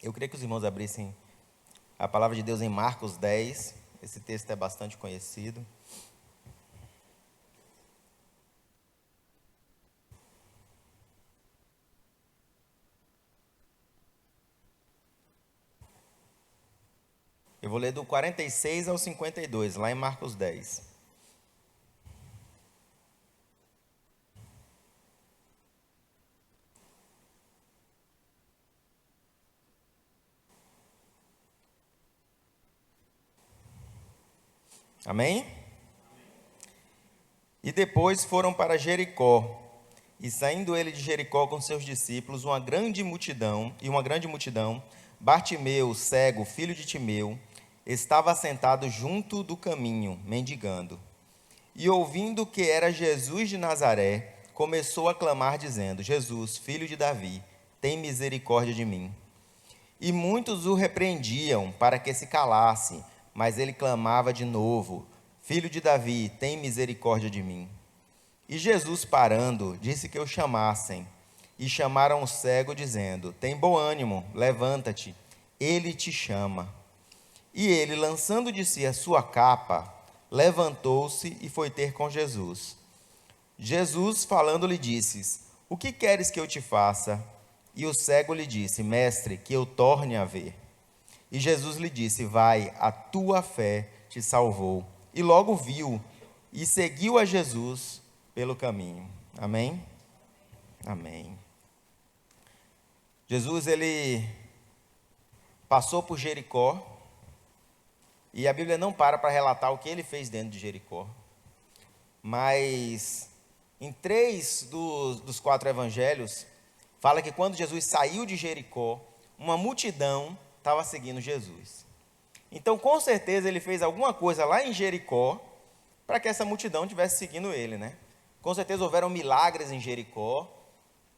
Eu queria que os irmãos abrissem a palavra de Deus em Marcos 10. Esse texto é bastante conhecido. Eu vou ler do 46 ao 52, lá em Marcos 10. Amém? E depois foram para Jericó. E saindo ele de Jericó com seus discípulos, uma grande multidão, Bartimeu, cego, filho de Timeu, estava assentado junto do caminho, mendigando. E ouvindo que era Jesus de Nazaré, começou a clamar, dizendo: Jesus, filho de Davi, tem misericórdia de mim. E muitos o repreendiam para que se calasse, mas ele clamava de novo: Filho de Davi, tem misericórdia de mim. E Jesus, parando, disse que o chamassem. E chamaram o cego, dizendo: Tem bom ânimo, levanta-te, ele te chama. E ele, lançando de si a sua capa, levantou-se e foi ter com Jesus. Jesus, falando, lhe disse: O que queres que eu te faça? E o cego lhe disse: Mestre, que eu torne a ver. E Jesus lhe disse: Vai, a tua fé te salvou. E logo viu e seguiu a Jesus pelo caminho. Amém? Amém. Jesus, ele passou por Jericó. E a Bíblia não para relatar o que ele fez dentro de Jericó. Mas em 3 dos 4 evangelhos, fala que quando Jesus saiu de Jericó, uma multidão estava seguindo Jesus. Então, com certeza, ele fez alguma coisa lá em Jericó para que essa multidão estivesse seguindo ele, né? Com certeza houveram milagres em Jericó,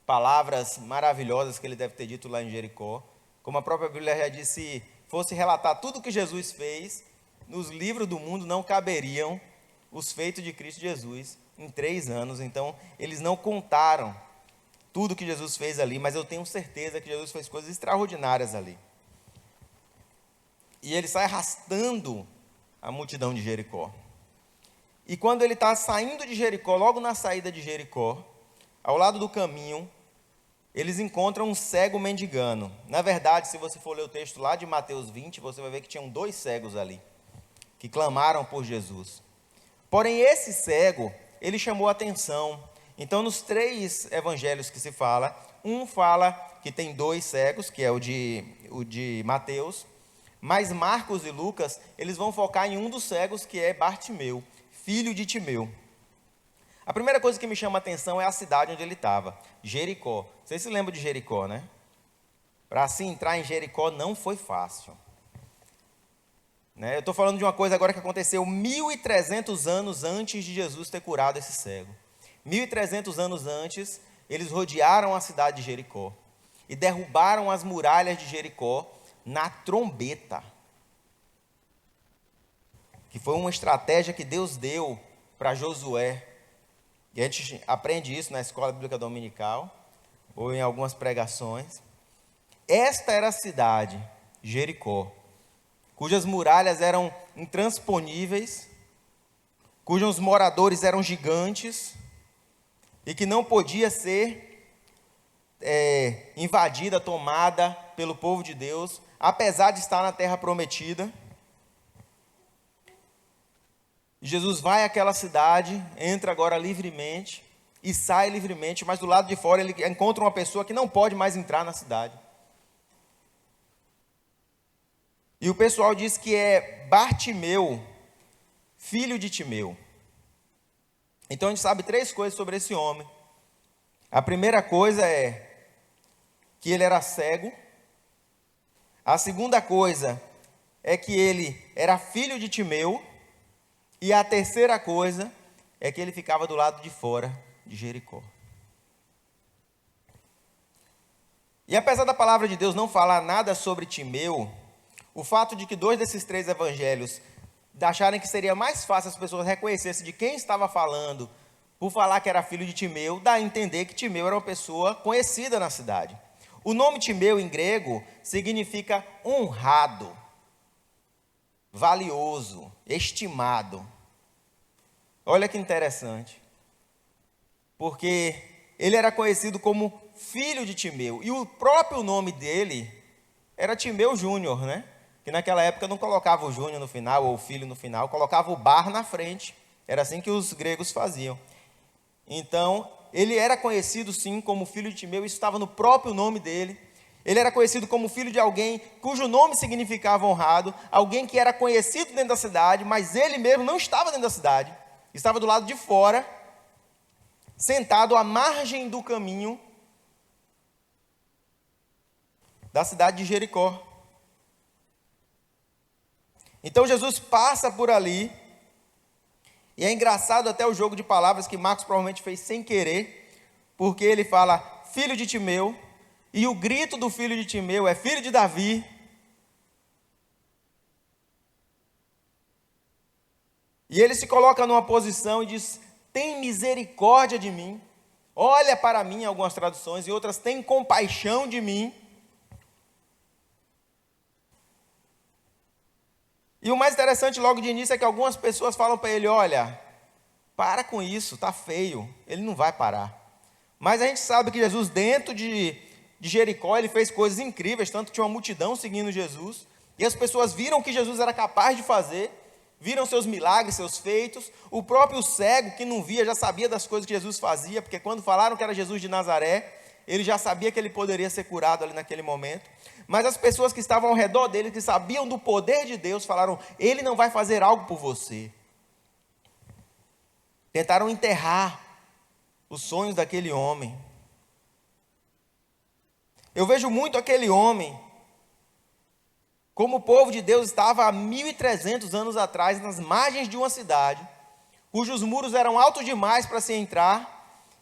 palavras maravilhosas que ele deve ter dito lá em Jericó. Como a própria Bíblia já disse, fosse relatar tudo que Jesus fez, nos livros do mundo não caberiam os feitos de Cristo Jesus em 3 anos. Então, eles não contaram tudo que Jesus fez ali, mas eu tenho certeza que Jesus fez coisas extraordinárias ali. E ele sai arrastando a multidão de Jericó. E quando ele está saindo de Jericó, logo na saída de Jericó, ao lado do caminho, eles encontram um cego mendigando. Na verdade, se você for ler o texto lá de Mateus 20, você vai ver que tinham 2 cegos ali, que clamaram por Jesus. Porém, esse cego, ele chamou a atenção. Então, nos 3 evangelhos que se fala, um fala que tem 2 cegos, que é o de Mateus, mas Marcos e Lucas, eles vão focar em um dos cegos, que é Bartimeu, filho de Timeu. A primeira coisa que me chama a atenção é a cidade onde ele estava, Jericó. Vocês se lembram de Jericó, né? Para assim entrar em Jericó não foi fácil. Né? Eu estou falando de uma coisa agora que aconteceu 1.300 anos antes de Jesus ter curado esse cego. 1.300 anos antes, eles rodearam a cidade de Jericó e derrubaram as muralhas de Jericó na trombeta, que foi uma estratégia que Deus deu para Josué. E a gente aprende isso na escola bíblica dominical, ou em algumas pregações. Esta era a cidade, Jericó, cujas muralhas eram intransponíveis, cujos moradores eram gigantes, e que não podia ser invadida, tomada pelo povo de Deus, apesar de estar na terra prometida. Jesus vai àquela cidade, entra agora livremente e sai livremente, mas do lado de fora ele encontra uma pessoa que não pode mais entrar na cidade. E o pessoal diz que é Bartimeu, filho de Timeu. Então a gente sabe 3 coisas sobre esse homem. A primeira coisa é que ele era cego. A segunda coisa é que ele era filho de Timeu. E a terceira coisa é que ele ficava do lado de fora de Jericó. E apesar da palavra de Deus não falar nada sobre Timeu, o fato de que 2 desses 3 evangelhos acharem que seria mais fácil as pessoas reconhecessem de quem estava falando, por falar que era filho de Timeu, dá a entender que Timeu era uma pessoa conhecida na cidade. O nome Timeu em grego significa honrado, valioso, estimado. Olha que interessante. Porque ele era conhecido como filho de Timeu. E o próprio nome dele era Timeu Júnior, né? Que naquela época não colocava o Júnior no final, ou o filho no final, colocava o bar na frente. Era assim que os gregos faziam. Então, ele era conhecido sim como filho de Timeu, isso estava no próprio nome dele. Ele era conhecido como filho de alguém cujo nome significava honrado, alguém que era conhecido dentro da cidade, mas ele mesmo não estava dentro da cidade, estava do lado de fora, sentado à margem do caminho da cidade de Jericó. Então Jesus passa por ali, e é engraçado até o jogo de palavras que Marcos provavelmente fez sem querer, porque ele fala filho de Timeu, e o grito do filho de Timeu é filho de Davi. E ele se coloca numa posição e diz: tem misericórdia de mim, olha para mim, em algumas traduções, e outras, tem compaixão de mim. E o mais interessante logo de início é que algumas pessoas falam para ele: olha, para com isso, está feio. Ele não vai parar. Mas a gente sabe que Jesus, dentro de Jericó, ele fez coisas incríveis, tanto que tinha uma multidão seguindo Jesus, e as pessoas viram o que Jesus era capaz de fazer, viram seus milagres, seus feitos. O próprio cego, que não via, já sabia das coisas que Jesus fazia, porque quando falaram que era Jesus de Nazaré, ele já sabia que ele poderia ser curado ali naquele momento. Mas as pessoas que estavam ao redor dele, que sabiam do poder de Deus, falaram: ele não vai fazer algo por você. Tentaram enterrar os sonhos daquele homem. Eu vejo muito aquele homem, como o povo de Deus estava há 1.300 anos atrás, nas margens de uma cidade, cujos muros eram altos demais para se entrar,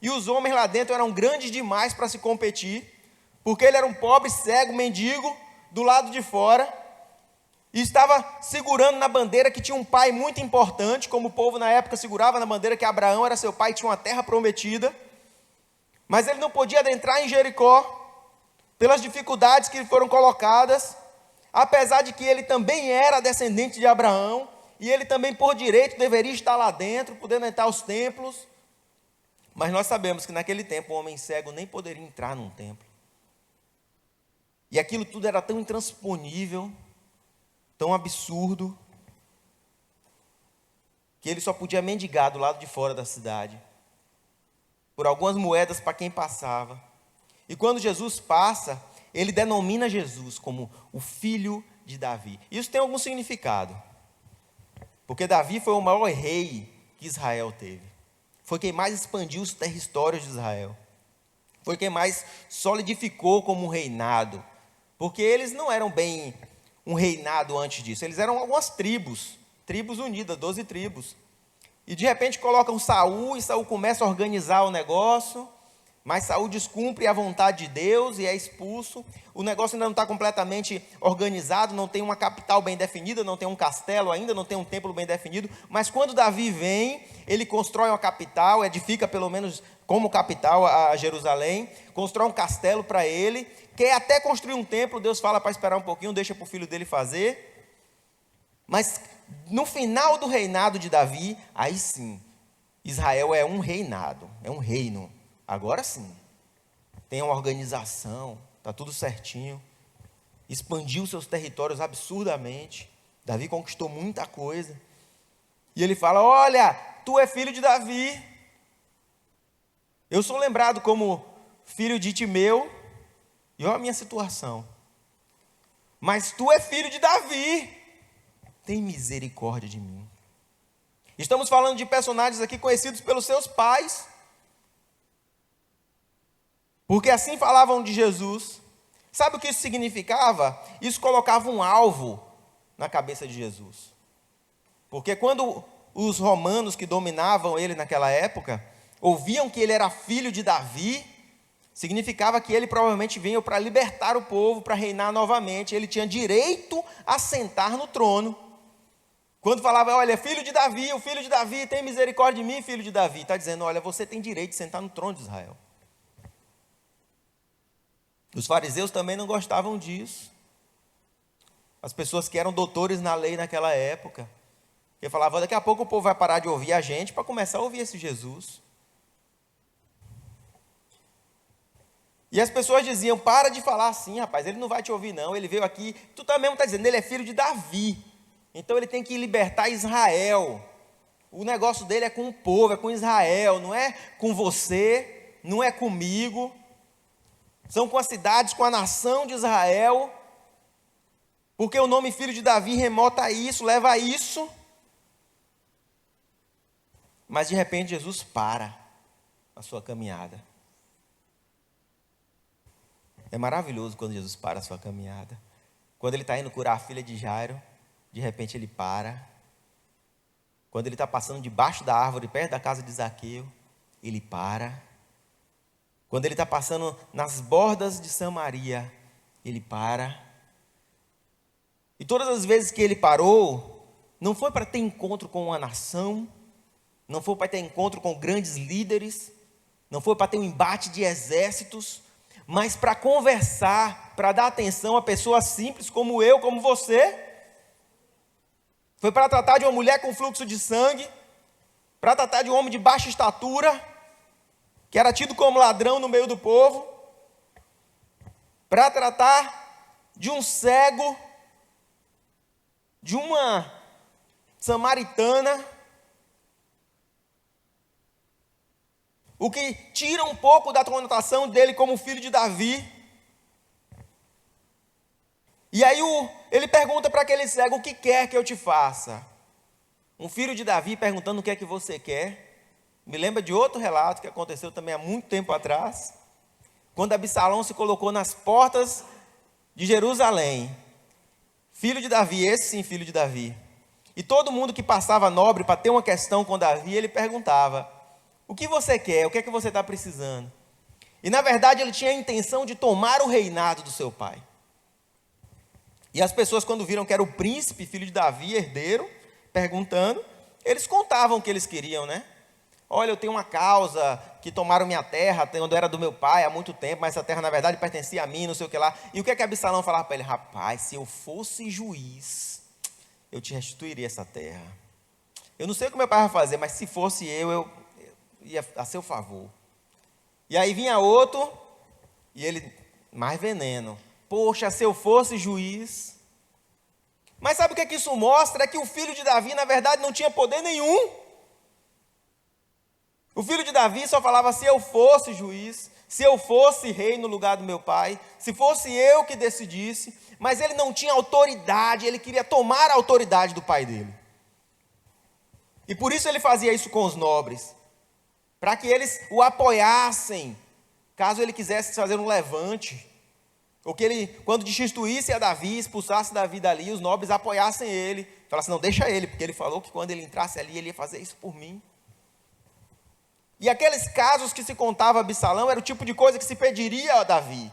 e os homens lá dentro eram grandes demais para se competir, porque ele era um pobre, cego, mendigo, do lado de fora, e estava segurando na bandeira que tinha um pai muito importante, como o povo na época segurava na bandeira que Abraão era seu pai e tinha uma terra prometida, mas ele não podia adentrar em Jericó, pelas dificuldades que foram colocadas, apesar de que ele também era descendente de Abraão, e ele também por direito deveria estar lá dentro, podendo entrar aos templos, mas nós sabemos que naquele tempo o homem cego nem poderia entrar num templo. E aquilo tudo era tão intransponível, tão absurdo, que ele só podia mendigar do lado de fora da cidade, por algumas moedas para quem passava. E quando Jesus passa, ele denomina Jesus como o filho de Davi. Isso tem algum significado, porque Davi foi o maior rei que Israel teve. Foi quem mais expandiu os territórios de Israel. Foi quem mais solidificou como um reinado. Porque eles não eram bem um reinado antes disso. Eles eram algumas tribos unidas, 12 tribos. E de repente colocam Saul, e Saul começa a organizar o negócio, mas Saul descumpre a vontade de Deus e é expulso. O negócio ainda não está completamente organizado, não tem uma capital bem definida, não tem um castelo ainda, não tem um templo bem definido. Mas quando Davi vem, ele constrói uma capital, edifica pelo menos como capital a Jerusalém, constrói um castelo para ele, quer até construir um templo. Deus fala para esperar um pouquinho, deixa para o filho dele fazer. Mas no final do reinado de Davi, aí sim, Israel é um reinado, é um reino. Agora sim, tem uma organização, está tudo certinho, expandiu seus territórios absurdamente. Davi conquistou muita coisa, e ele fala: olha, tu é filho de Davi. Eu sou lembrado como filho de Timeu, e olha a minha situação, mas tu é filho de Davi, tem misericórdia de mim. Estamos falando de personagens aqui conhecidos pelos seus pais, porque assim falavam de Jesus. Sabe o que isso significava? Isso colocava um alvo na cabeça de Jesus. Porque quando os romanos que dominavam ele naquela época ouviam que ele era filho de Davi, significava que ele provavelmente veio para libertar o povo, para reinar novamente. Ele tinha direito a sentar no trono. Quando falava: olha, filho de Davi, o filho de Davi, tem misericórdia de mim, filho de Davi, está dizendo: olha, você tem direito de sentar no trono de Israel. Os fariseus também não gostavam disso. As pessoas que eram doutores na lei naquela época, que falavam, daqui a pouco o povo vai parar de ouvir a gente para começar a ouvir esse Jesus. E as pessoas diziam, para de falar assim, rapaz, ele não vai te ouvir não, ele veio aqui, tu também está dizendo, ele é filho de Davi, então ele tem que libertar Israel. O negócio dele é com o povo, é com Israel, não é com você, não é comigo. São com as cidades, com a nação de Israel, porque o nome filho de Davi remota a isso, leva a isso. Mas de repente Jesus para a sua caminhada. É maravilhoso quando Jesus para a sua caminhada. Quando ele está indo curar a filha de Jairo, de repente ele para. Quando ele está passando debaixo da árvore, perto da casa de Zaqueu, ele para. Quando ele está passando nas bordas de Samaria, ele para. E todas as vezes que ele parou, não foi para ter encontro com uma nação, não foi para ter encontro com grandes líderes, não foi para ter um embate de exércitos, mas para conversar, para dar atenção a pessoas simples como eu, como você. Foi para tratar de uma mulher com fluxo de sangue, para tratar de um homem de baixa estatura, que era tido como ladrão no meio do povo, para tratar de um cego, de uma samaritana, o que tira um pouco da conotação dele como filho de Davi. E aí ele pergunta para aquele cego, o que quer que eu te faça? Um filho de Davi perguntando o que é que você quer. Me lembra de outro relato que aconteceu também há muito tempo atrás, quando Absalão se colocou nas portas de Jerusalém. Filho de Davi, esse sim, filho de Davi. E todo mundo que passava nobre para ter uma questão com Davi, ele perguntava, o que você quer? O que é que você está precisando? E na verdade ele tinha a intenção de tomar o reinado do seu pai. E as pessoas, quando viram que era o príncipe, filho de Davi, herdeiro, perguntando, eles contavam o que eles queriam, né? Olha, eu tenho uma causa, que tomaram minha terra, onde era do meu pai há muito tempo, mas essa terra na verdade pertencia a mim, não sei o que lá. E o que é que Absalão falava para ele? Rapaz, se eu fosse juiz, eu te restituiria essa terra. Eu não sei o que meu pai vai fazer, mas se fosse eu ia a seu favor. E aí vinha outro, e ele, mais veneno. Poxa, se eu fosse juiz. Mas sabe o que é que isso mostra? É que o filho de Davi, na verdade, não tinha poder nenhum. O filho de Davi só falava, se eu fosse juiz, se eu fosse rei no lugar do meu pai, se fosse eu que decidisse, mas ele não tinha autoridade, ele queria tomar a autoridade do pai dele. E por isso ele fazia isso com os nobres, para que eles o apoiassem, caso ele quisesse fazer um levante, ou que ele, quando destituísse a Davi, expulsasse Davi dali, os nobres apoiassem ele, falassem, não, deixa ele, porque ele falou que quando ele entrasse ali, ele ia fazer isso por mim. E aqueles casos que se contava a Absalão, era o tipo de coisa que se pediria a Davi.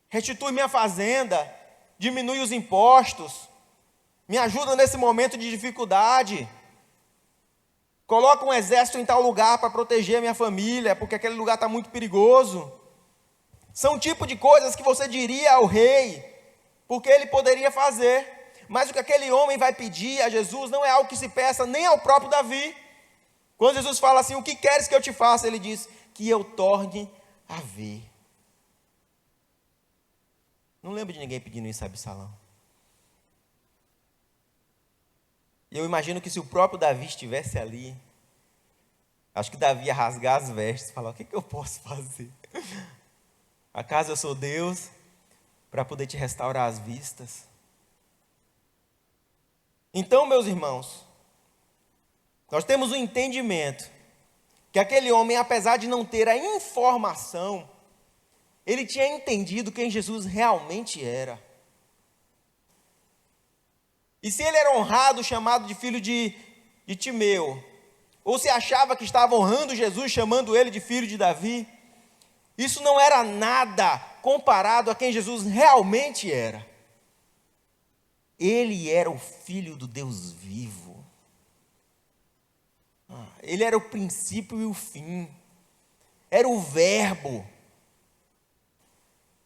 Restitui minha fazenda, diminui os impostos, me ajuda nesse momento de dificuldade, coloca um exército em tal lugar para proteger a minha família, porque aquele lugar está muito perigoso. São o tipo de coisas que você diria ao rei, porque ele poderia fazer. Mas o que aquele homem vai pedir a Jesus não é algo que se peça nem ao próprio Davi. Quando Jesus fala assim, o que queres que eu te faça? Ele diz, que eu torne a ver. Não lembro de ninguém pedindo isso a Absalão. Eu imagino que se o próprio Davi estivesse ali, acho que Davi ia rasgar as vestes e falar, o que eu posso fazer? Acaso eu sou Deus para poder te restaurar as vistas? Então, meus irmãos, nós temos o entendimento que aquele homem, apesar de não ter a informação, ele tinha entendido quem Jesus realmente era. E se ele era honrado, chamado de filho de Timeu, ou se achava que estava honrando Jesus, chamando ele de filho de Davi, isso não era nada comparado a quem Jesus realmente era. Ele era o Filho do Deus vivo. Ele era o princípio e o fim. Era o Verbo.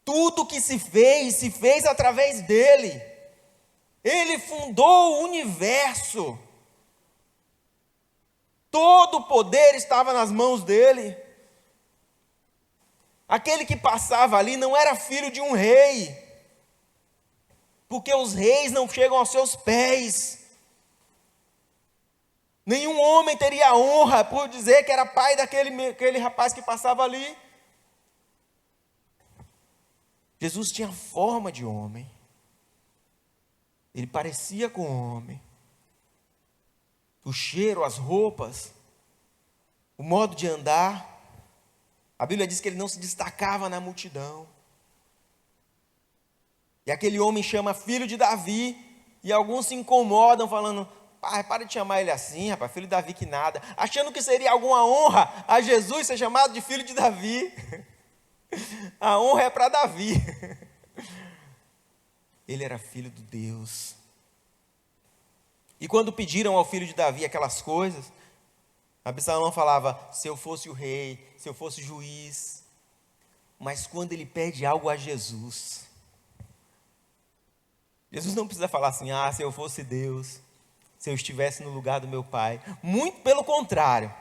Tudo que se fez através dele. Ele fundou o universo. Todo o poder estava nas mãos dele. Aquele que passava ali não era filho de um rei, porque os reis não chegam aos seus pés. Nenhum homem teria honra por dizer que era pai daquele rapaz que passava ali. Jesus tinha forma de homem. Ele parecia com homem. O cheiro, as roupas, o modo de andar. A Bíblia diz que ele não se destacava na multidão. E aquele homem chama filho de Davi, e alguns se incomodam falando: pai, para de chamar ele assim, rapaz, filho de Davi que nada. Achando que seria alguma honra a Jesus ser chamado de filho de Davi. A honra é para Davi. Ele era filho de Deus. E quando pediram ao filho de Davi aquelas coisas, Absalão falava: se eu fosse o rei, se eu fosse o juiz. Mas quando ele pede algo a Jesus, Jesus não precisa falar assim: ah, se eu fosse Deus, se eu estivesse no lugar do meu pai. Muito pelo contrário,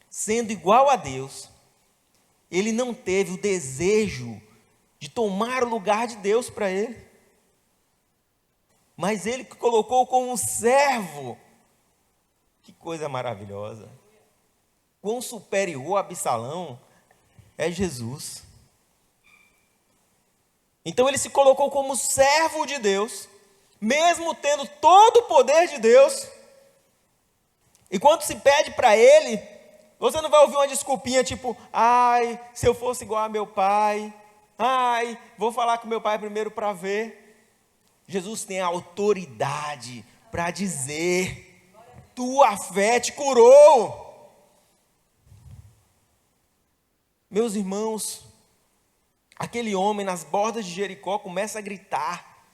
sendo igual a Deus, ele não teve o desejo de tomar o lugar de Deus para ele. Mas ele colocou como servo. Que coisa maravilhosa. Quão superior a Absalão é Jesus. Então ele se colocou como servo de Deus, mesmo tendo todo o poder de Deus. E quando se pede para ele, você não vai ouvir uma desculpinha tipo: ai, se eu fosse igual a meu pai, ai, vou falar com meu pai primeiro para ver. Jesus tem a autoridade para dizer: tua fé te curou. Meus irmãos, aquele homem nas bordas de Jericó começa a gritar,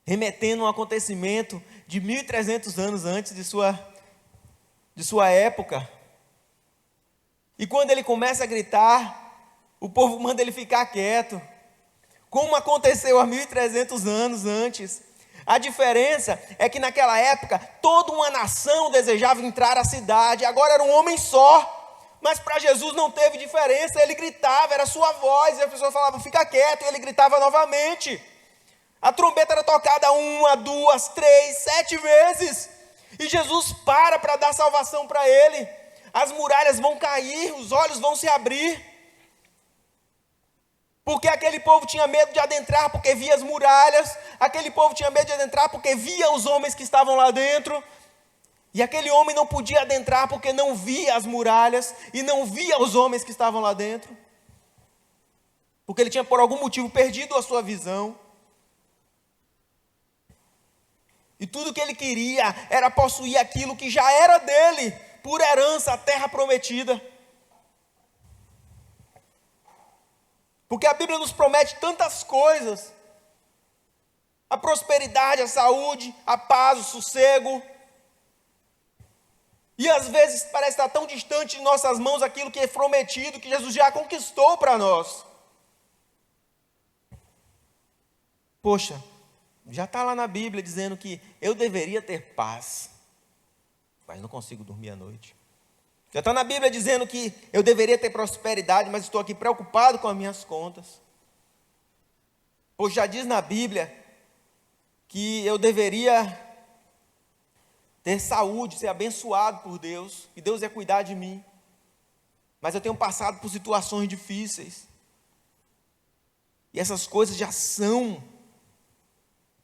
remetendo a um acontecimento de 1.300 anos antes de sua época. E quando ele começa a gritar, o povo manda ele ficar quieto. Como aconteceu há 1.300 anos antes. A diferença é que naquela época, toda uma nação desejava entrar à cidade. Agora era um homem só. Mas para Jesus não teve diferença. Ele gritava, era a sua voz. E a pessoa falava: fica quieto. E ele gritava novamente. A trombeta era tocada 1, 2, 3, 7 vezes. E Jesus para dar salvação para ele. As muralhas vão cair, os olhos vão se abrir. Porque aquele povo tinha medo de adentrar porque via as muralhas. Aquele povo tinha medo de adentrar porque via os homens que estavam lá dentro. E aquele homem não podia adentrar porque não via as muralhas e não via os homens que estavam lá dentro. Porque ele tinha por algum motivo perdido a sua visão. E tudo que ele queria era possuir aquilo que já era dele, por herança, a terra prometida. Porque a Bíblia nos promete tantas coisas: a prosperidade, a saúde, a paz, o sossego. E às vezes parece estar tão distante de nossas mãos aquilo que é prometido, que Jesus já conquistou para nós. Poxa, já está lá na Bíblia dizendo que eu deveria ter paz, mas não consigo dormir à noite. Já está na Bíblia dizendo que eu deveria ter prosperidade, mas estou aqui preocupado com as minhas contas. Pois já diz na Bíblia que eu deveria ter saúde, ser abençoado por Deus, que Deus ia cuidar de mim. Mas eu tenho passado por situações difíceis. E essas coisas já são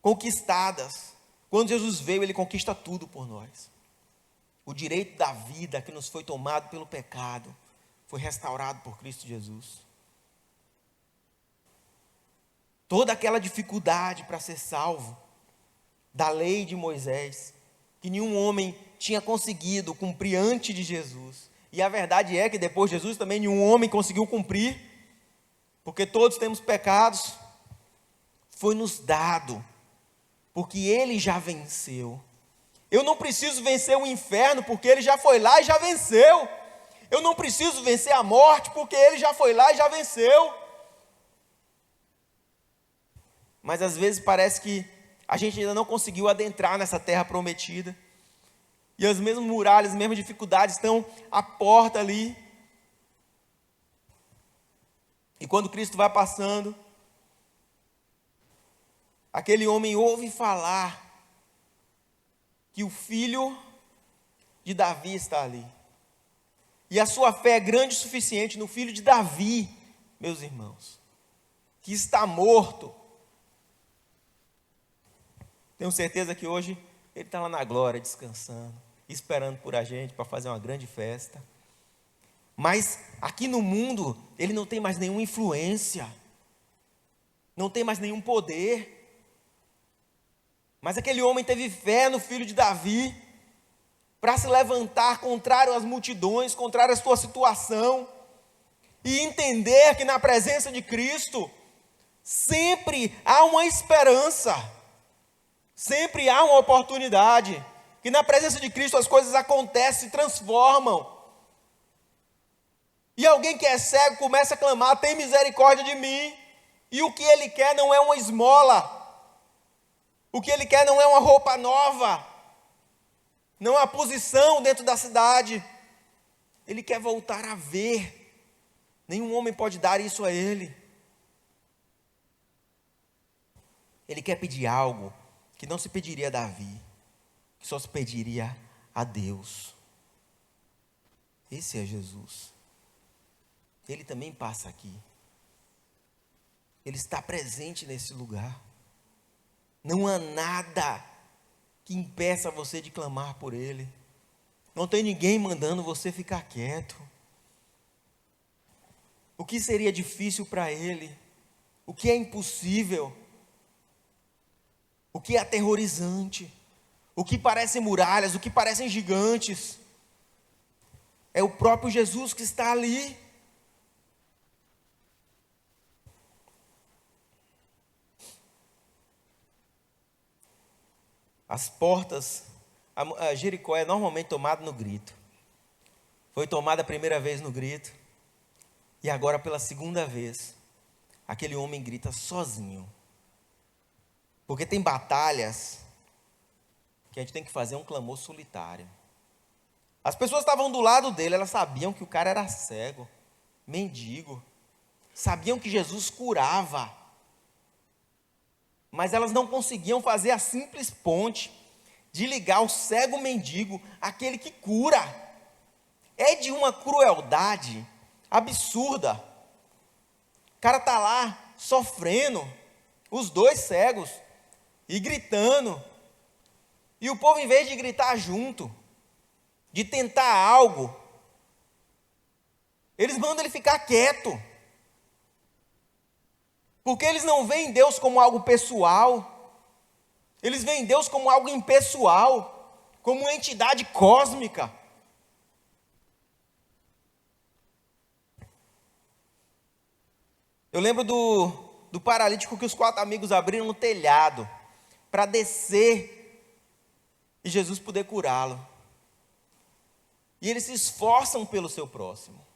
conquistadas. Quando Jesus veio, Ele conquista tudo por nós. O direito da vida que nos foi tomado pelo pecado foi restaurado por Cristo Jesus. Toda aquela dificuldade para ser salvo da lei de Moisés, que nenhum homem tinha conseguido cumprir antes de Jesus. E a verdade é que depois de Jesus também nenhum homem conseguiu cumprir, porque todos temos pecados. Foi nos dado, porque Ele já venceu. Eu não preciso vencer o inferno, porque Ele já foi lá e já venceu. Eu não preciso vencer a morte, porque Ele já foi lá e já venceu. mas às vezes parece que a gente ainda não conseguiu adentrar nessa terra prometida. E as mesmas muralhas, as mesmas dificuldades estão à porta ali. E quando Cristo vai passando, aquele homem ouve falar que o filho de Davi está ali. E a sua fé é grande o suficiente no filho de Davi, meus irmãos, que está morto. Tenho certeza que hoje ele está lá na glória, descansando, esperando por a gente para fazer uma grande festa. Mas aqui no mundo, ele não tem mais nenhuma influência, não tem mais nenhum poder. Mas aquele homem teve fé no filho de Davi, para se levantar contrário às multidões, contrário à sua situação, e entender que na presença de Cristo, sempre há uma esperança, sempre há uma oportunidade, que na presença de Cristo as coisas acontecem, se transformam. E alguém que é cego começa a clamar: tem misericórdia de mim. E o que ele quer não é uma esmola. O que ele quer não é uma roupa nova. Não é uma posição dentro da cidade. Ele quer voltar a ver. Nenhum homem pode dar isso a ele. Ele quer pedir algo que não se pediria a Davi, que só se pediria a Deus. Esse é Jesus. Ele também passa aqui. Ele está presente nesse lugar. Não há nada que impeça você de clamar por Ele. Não tem ninguém mandando você ficar quieto. O que seria difícil para Ele? O que é impossível? O que é aterrorizante? O que parecem muralhas? O que parecem gigantes? É o próprio Jesus que está ali. As portas, a Jericó é normalmente tomada no grito. Foi tomada a primeira vez no grito. E agora pela segunda vez, aquele homem grita sozinho. Porque tem batalhas que a gente tem que fazer um clamor solitário. As pessoas estavam do lado dele, elas sabiam que o cara era cego, mendigo. Sabiam que Jesus curava. Mas elas não conseguiam fazer a simples ponte de ligar o cego mendigo àquele que cura. É de uma crueldade absurda. O cara está lá sofrendo, os dois cegos, e gritando. E o povo, em vez de gritar junto, de tentar algo, eles mandam ele ficar quieto. Porque eles não veem Deus como algo pessoal. Eles veem Deus como algo impessoal, como uma entidade cósmica. Eu lembro do paralítico que os 4 amigos abriram no telhado para descer e Jesus poder curá-lo. E eles se esforçam pelo seu próximo.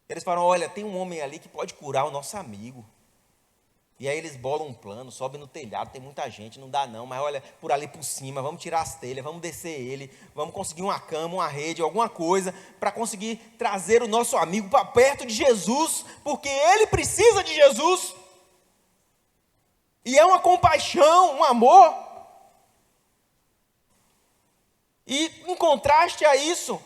Eles falam: olha, tem um homem ali que pode curar o nosso amigo. E aí eles bolam um plano, sobem no telhado, tem muita gente, não dá não, mas olha, por ali por cima, vamos tirar as telhas, vamos descer ele, vamos conseguir uma cama, uma rede, alguma coisa, para conseguir trazer o nosso amigo para perto de Jesus, porque ele precisa de Jesus. E é uma compaixão, um amor. E em contraste a isso,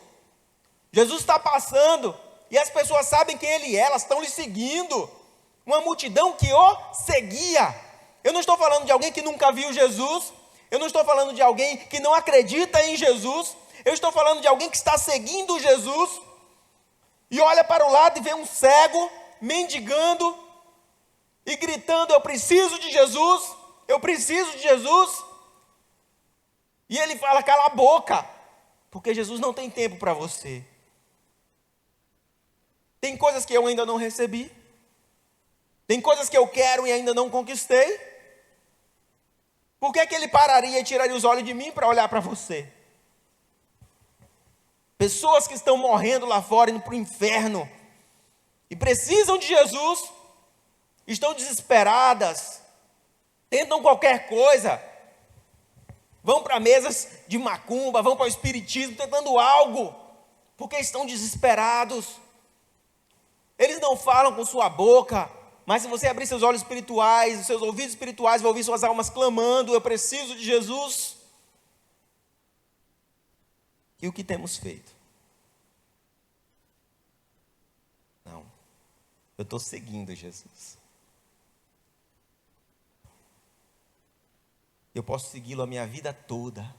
Jesus está passando, e as pessoas sabem quem ele é, elas estão lhe seguindo. Uma multidão que o seguia. Eu não estou falando de alguém que nunca viu Jesus. Eu não estou falando de alguém que não acredita em Jesus. Eu estou falando de alguém que está seguindo Jesus. E olha para o lado e vê um cego mendigando e gritando: eu preciso de Jesus. Eu preciso de Jesus. E ele fala: cala a boca, porque Jesus não tem tempo para você. Tem coisas que eu ainda não recebi. Tem coisas que eu quero e ainda não conquistei. Por que ele pararia e tiraria os olhos de mim para olhar para você? Pessoas que estão morrendo lá fora, indo para o inferno, e precisam de Jesus, estão desesperadas, tentam qualquer coisa, vão para mesas de macumba, vão para o espiritismo, tentando algo, porque estão desesperados. Eles não falam com sua boca, mas se você abrir seus olhos espirituais, os seus ouvidos espirituais, vai ouvir suas almas clamando: eu preciso de Jesus. E o que temos feito? Não, eu estou seguindo Jesus. Eu posso segui-lo a minha vida toda,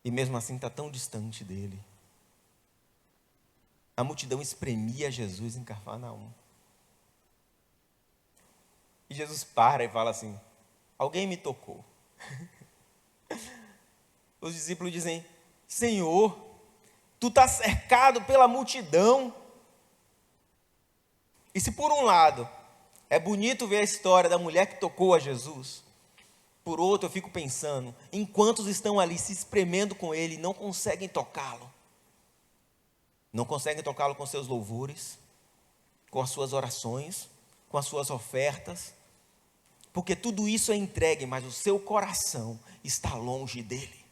e mesmo assim está tão distante dele. A multidão espremia Jesus em Cafarnaum. E Jesus para e fala assim: alguém me tocou. Os discípulos dizem: Senhor, tu está cercado pela multidão. E se por um lado é bonito ver a história da mulher que tocou a Jesus, por outro eu fico pensando em quantos estão ali se espremendo com ele e não conseguem tocá-lo. Não conseguem tocá-lo com seus louvores, com as suas orações, com as suas ofertas, porque tudo isso é entregue, mas o seu coração está longe dele.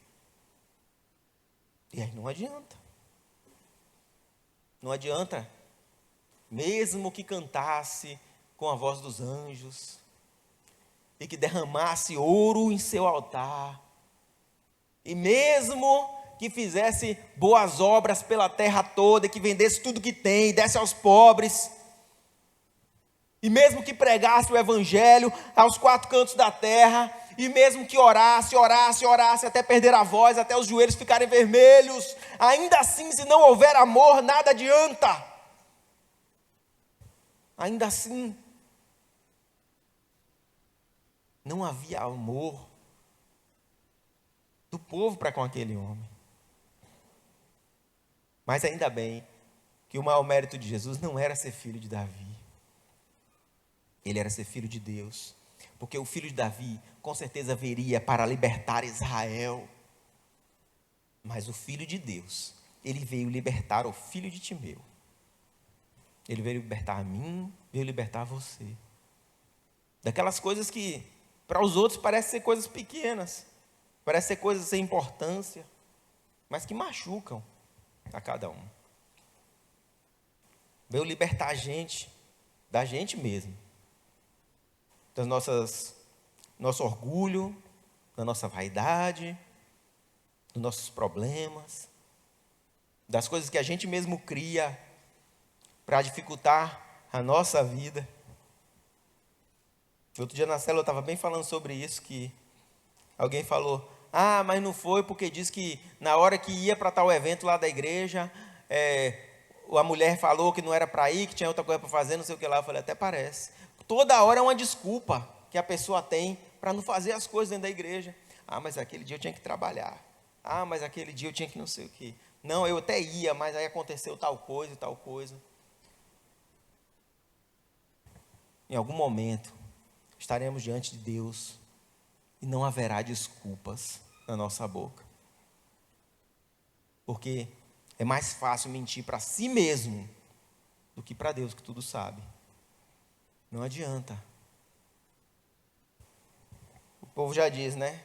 E aí não adianta. Não adianta, mesmo que cantasse com a voz dos anjos, e que derramasse ouro em seu altar, e mesmo que fizesse boas obras pela terra toda, e que vendesse tudo que tem, e desse aos pobres, e mesmo que pregasse o evangelho aos quatro cantos da terra, e mesmo que orasse até perder a voz, até os joelhos ficarem vermelhos, ainda assim, se não houver amor, nada adianta. Ainda assim, não havia amor do povo para com aquele homem. Mas ainda bem que o maior mérito de Jesus não era ser filho de Davi. Ele era ser filho de Deus. Porque o filho de Davi, com certeza, viria para libertar Israel. Mas o filho de Deus, ele veio libertar o filho de Timeu. Ele veio libertar a mim, veio libertar você. Daquelas coisas que para os outros parecem ser coisas pequenas, parecem ser coisas sem importância, mas que machucam a cada um. Veio libertar a gente, da gente mesmo, das nosso orgulho, da nossa vaidade, dos nossos problemas, das coisas que a gente mesmo cria para dificultar a nossa vida. Outro dia na célula eu estava bem falando sobre isso, que alguém falou: mas não foi porque disse que na hora que ia para tal evento lá da igreja, a mulher falou que não era para ir, que tinha outra coisa para fazer, não sei o que lá. Eu falei: até parece. Toda hora é uma desculpa que a pessoa tem para não fazer as coisas dentro da igreja. Mas aquele dia eu tinha que trabalhar. Mas aquele dia eu tinha que não sei o que. Não, eu até ia, mas aí aconteceu tal coisa e tal coisa. Em algum momento, estaremos diante de Deus e não haverá desculpas na nossa boca. Porque é mais fácil mentir para si mesmo do que para Deus, que tudo sabe. Não adianta. O povo já diz, né?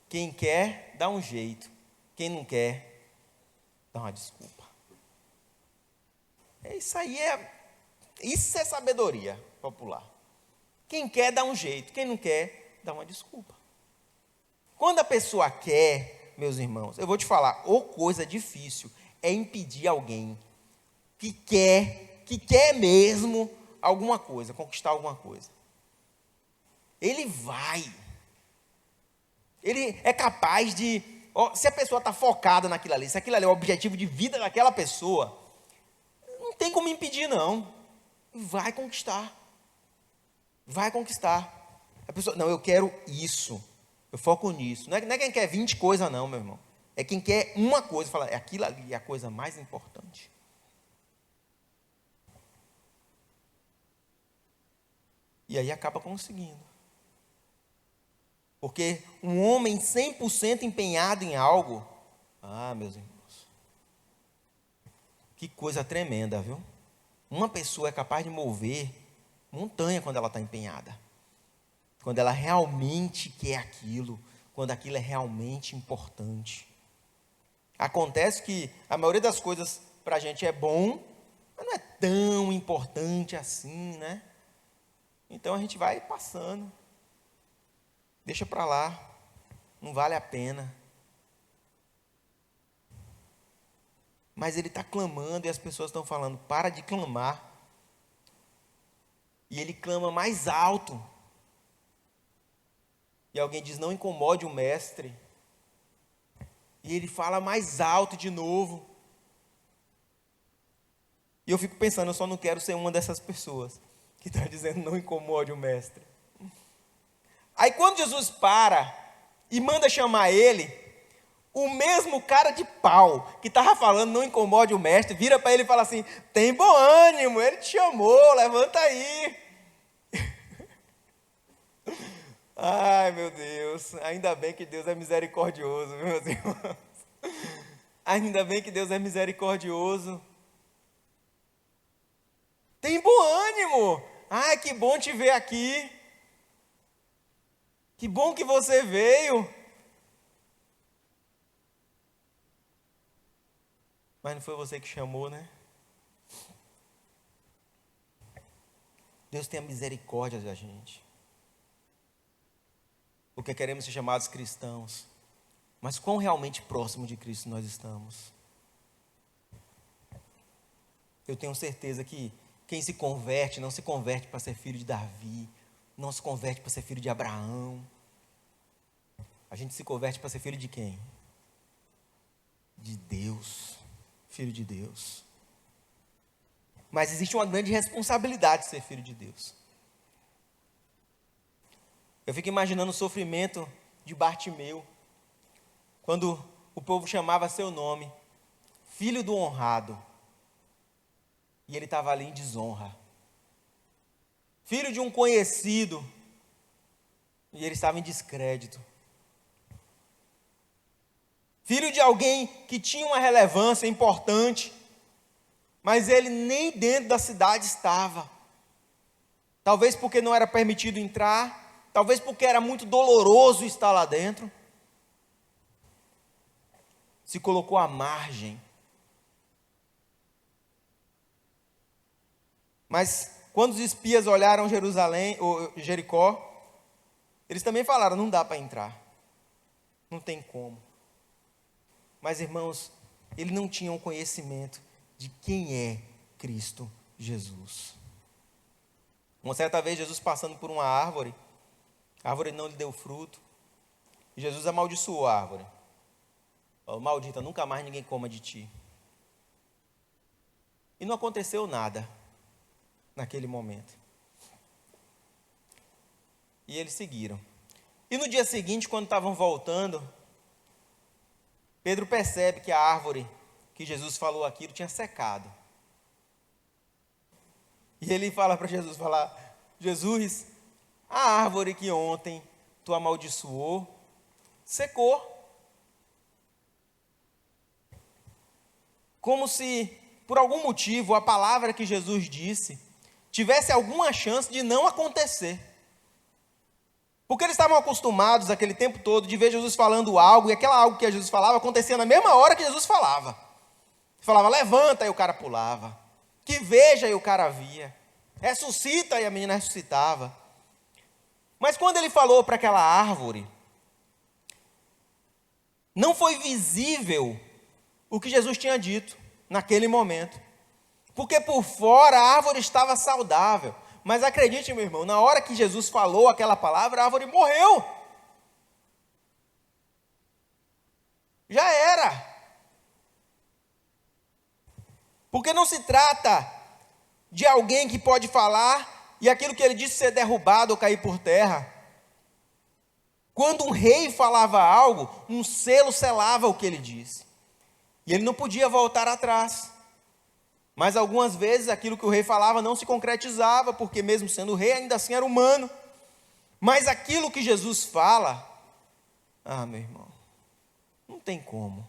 Quem quer, dá um jeito. Quem não quer, dá uma desculpa. Isso é sabedoria popular. Quem quer, dá um jeito. Quem não quer, dá uma desculpa. Quando a pessoa quer, meus irmãos, eu vou te falar, coisa difícil é impedir alguém que quer mesmo alguma coisa, conquistar alguma coisa. Ele é capaz de, se a pessoa está focada naquilo ali, se aquilo ali é o objetivo de vida daquela pessoa, não tem como impedir não, vai conquistar. A pessoa: não, eu quero isso, eu foco nisso. Não é quem quer 20 coisas não, meu irmão. É quem quer uma coisa, fala: aquilo ali é a coisa mais importante. E aí acaba conseguindo. Porque um homem 100% empenhado em algo, meus irmãos, que coisa tremenda, viu? Uma pessoa é capaz de mover montanha quando ela está empenhada. quando ela realmente quer aquilo, quando aquilo é realmente importante. Acontece que a maioria das coisas para a gente é bom, mas não é tão importante assim, né? Então a gente vai passando, deixa para lá, não vale a pena. Mas ele está clamando e as pessoas estão falando, para de clamar. E ele clama mais alto. E alguém diz, não incomode o mestre. E ele fala mais alto de novo. E eu fico pensando, eu só não quero ser uma dessas pessoas que está dizendo, não incomode o mestre. Aí quando Jesus para e manda chamar ele, o mesmo cara de pau que estava falando, não incomode o mestre, vira para ele e fala assim, tem bom ânimo, ele te chamou, levanta aí. Ai, meu Deus, ainda bem que Deus é misericordioso, meus irmãos. Ainda bem que Deus é misericordioso. Tem bom ânimo. Ai, que bom te ver aqui. Que bom que você veio. Mas não foi você que chamou, né? Deus tem a misericórdia da gente. Porque queremos ser chamados cristãos. Mas quão realmente próximo de Cristo nós estamos? Eu tenho certeza que quem se converte, não se converte para ser filho de Davi, não se converte para ser filho de Abraão. A gente se converte para ser filho de quem? De Deus. Filho de Deus. Mas existe uma grande responsabilidade de ser filho de Deus. Eu fico imaginando o sofrimento de Bartimeu, quando o povo chamava seu nome, filho do honrado, e ele estava ali em desonra. Filho de um conhecido, e ele estava em descrédito. Filho de alguém que tinha uma relevância importante, mas ele nem dentro da cidade estava. Talvez porque não era permitido entrar, talvez porque era muito doloroso estar lá dentro. Se colocou à margem. Mas quando os espias olharam Jericó, eles também falaram, não dá para entrar. Não tem como. Mas, irmãos, eles não tinham conhecimento de quem é Cristo Jesus. Uma certa vez, Jesus passando por uma árvore, a árvore não lhe deu fruto, e Jesus amaldiçoou a árvore. Falou, maldita, nunca mais ninguém coma de ti. E não aconteceu nada naquele momento. E eles seguiram. E no dia seguinte, quando estavam voltando, Pedro percebe que a árvore que Jesus falou aquilo tinha secado. E ele fala para Jesus, Jesus, a árvore que ontem tu amaldiçoou, secou. Como se, por algum motivo, a palavra que Jesus disse tivesse alguma chance de não acontecer. Porque eles estavam acostumados, aquele tempo todo, de ver Jesus falando algo, e aquela algo que Jesus falava acontecia na mesma hora que Jesus falava. Falava, levanta, e o cara pulava. Que veja, e o cara via. Ressuscita, e a menina ressuscitava. Mas quando ele falou para aquela árvore, não foi visível o que Jesus tinha dito naquele momento. Porque por fora a árvore estava saudável. Mas acredite, meu irmão, na hora que Jesus falou aquela palavra, a árvore morreu. Já era. Porque não se trata de alguém que pode falar e aquilo que ele disse ser derrubado ou cair por terra. Quando um rei falava algo, um selo selava o que ele disse. E ele não podia voltar atrás. Mas algumas vezes aquilo que o rei falava não se concretizava, porque mesmo sendo rei, ainda assim era humano. Mas aquilo que Jesus fala, meu irmão, não tem como.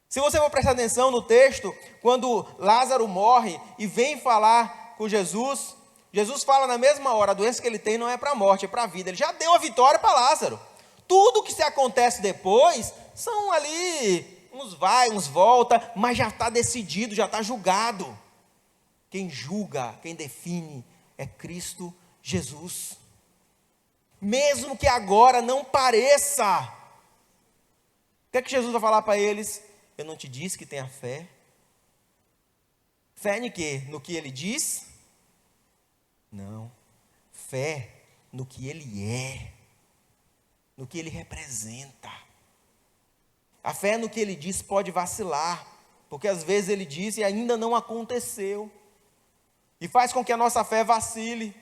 Se você for prestar atenção no texto, quando Lázaro morre e vem falar com Jesus, Jesus fala na mesma hora, a doença que ele tem não é para a morte, é para a vida. Ele já deu a vitória para Lázaro. Tudo que se acontece depois, são ali, uns vai, uns volta, mas já está decidido, já está julgado. Quem julga, quem define é Cristo Jesus. Mesmo que agora não pareça. O que é que Jesus vai falar para eles? Eu não te disse que tenha fé? Fé em quê? No que ele diz? Não. Fé no que ele é. No que ele representa. A fé no que ele diz pode vacilar. Porque às vezes ele diz e ainda não aconteceu. E faz com que a nossa fé vacile.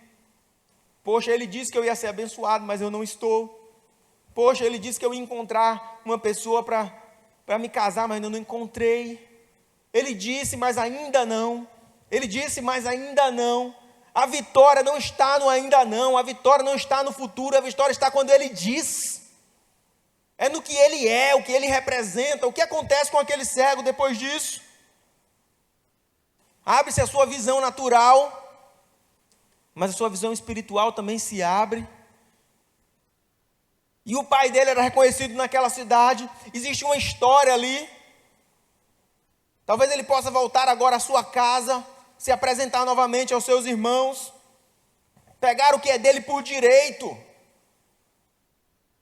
Poxa, ele disse que eu ia ser abençoado, mas eu não estou. Poxa, ele disse que eu ia encontrar uma pessoa para me casar, mas eu não encontrei. Ele disse, mas ainda não. Ele disse, mas ainda não. A vitória não está no ainda não. A vitória não está no futuro. A vitória está quando ele diz. É no que ele é, o que ele representa. O que acontece com aquele cego depois disso? Abre-se a sua visão natural, mas a sua visão espiritual também se abre. E o pai dele era reconhecido naquela cidade. Existe uma história ali. Talvez ele possa voltar agora à sua casa, se apresentar novamente aos seus irmãos, pegar o que é dele por direito.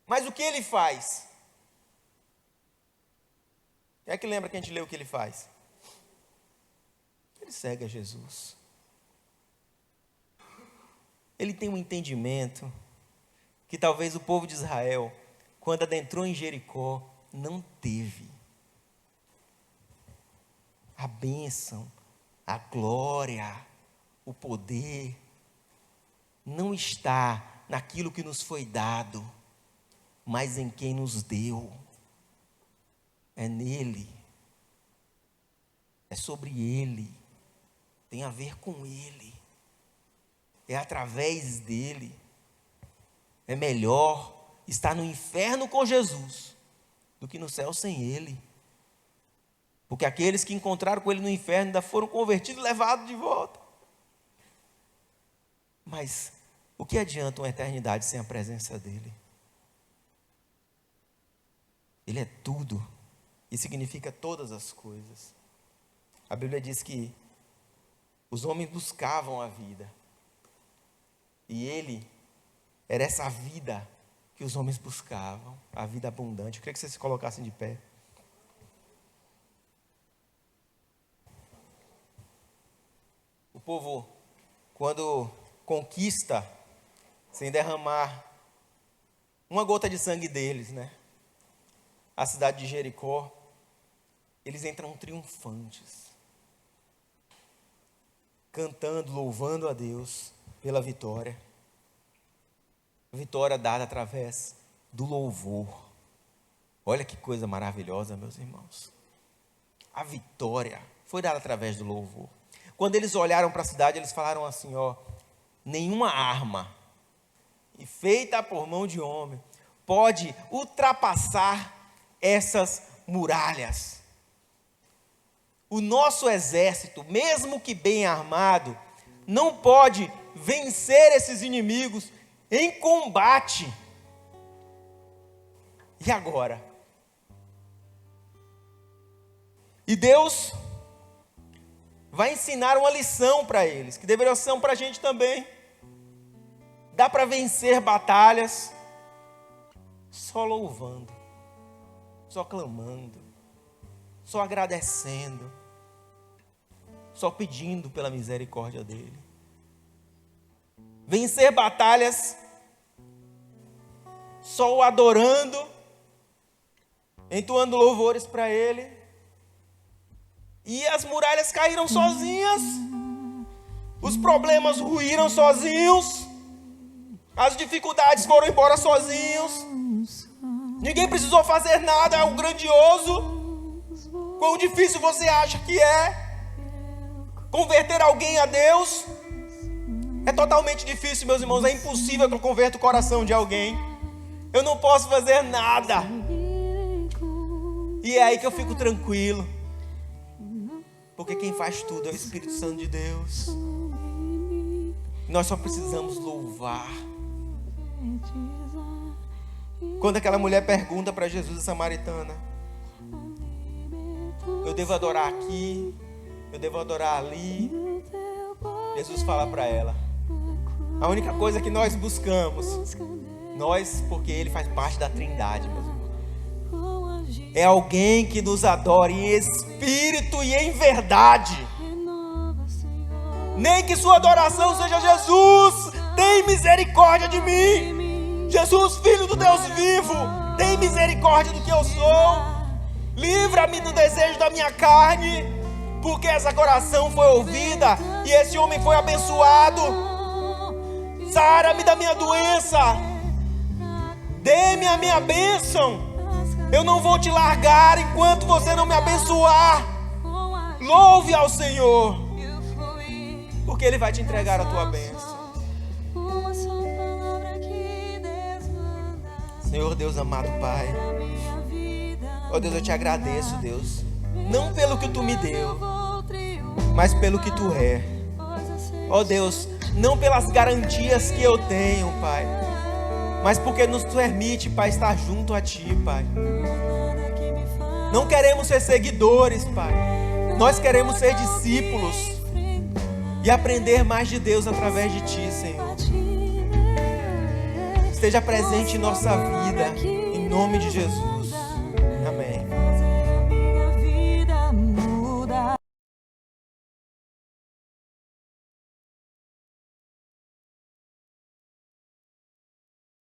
Mas o que ele faz? Quem é que lembra que a gente leu o que ele faz? Ele segue a Jesus. Ele tem um entendimento que talvez o povo de Israel, quando adentrou em Jericó, não teve. A bênção, a glória, o poder, não está naquilo que nos foi dado, mas em quem nos deu. É nele, é sobre ele, tem a ver com ele, é através dele. É melhor estar no inferno com Jesus do que no céu sem ele. Porque aqueles que encontraram com ele no inferno ainda foram convertidos e levados de volta. Mas o que adianta uma eternidade sem a presença dele? Ele é tudo e significa todas as coisas. A Bíblia diz que os homens buscavam a vida. E ele era essa vida que os homens buscavam, a vida abundante. Eu queria que vocês se colocassem de pé. O povo, quando conquista, sem derramar uma gota de sangue deles, a cidade de Jericó, eles entram triunfantes, cantando, louvando a Deus pela vitória. Vitória dada através do louvor. Olha que coisa maravilhosa, meus irmãos. A vitória foi dada através do louvor. Quando eles olharam para a cidade, eles falaram assim, nenhuma arma feita por mão de homem pode ultrapassar essas muralhas. O nosso exército, mesmo que bem armado, não pode vencer esses inimigos em combate. E agora? E Deus vai ensinar uma lição para eles, que deveria ser para a gente também. Dá para vencer batalhas só louvando, só clamando, só agradecendo, só pedindo pela misericórdia dele. Vencer batalhas só o adorando, entoando louvores para ele. E as muralhas caíram sozinhas, os problemas ruíram sozinhos, as dificuldades foram embora sozinhos. Ninguém precisou fazer nada, é o grandioso. Quão difícil você acha que é converter alguém a Deus? É totalmente difícil, meus irmãos. É impossível que eu converta o coração de alguém. Eu não posso fazer nada. E é aí que eu fico tranquilo. Porque quem faz tudo é o Espírito Santo de Deus. Nós só precisamos louvar. Quando aquela mulher pergunta para Jesus, a samaritana: eu devo adorar aqui, eu devo adorar ali. Jesus fala para ela: a única coisa que nós buscamos, nós, porque Ele faz parte da Trindade, meus irmãos, é alguém que nos adore em espírito e em verdade. Nem que sua adoração seja: Jesus, tem misericórdia de mim. Jesus, Filho do Deus vivo, tem misericórdia do que eu sou. Livra-me do desejo da minha carne, porque essa oração foi ouvida e esse homem foi abençoado. Sara-me da minha doença, dê-me a minha bênção. Eu não vou te largar enquanto você não me abençoar. Louve ao Senhor, porque Ele vai te entregar a tua bênção. Senhor Deus amado Pai, ó Deus, eu te agradeço, Deus, não pelo que Tu me deu, mas pelo que Tu é. Ó Deus, não pelas garantias que eu tenho, Pai, mas porque nos permite, Pai, estar junto a Ti, Pai. Não queremos ser seguidores, Pai, nós queremos ser discípulos e aprender mais de Deus através de Ti, Senhor. Esteja presente em nossa vida, em nome de Jesus.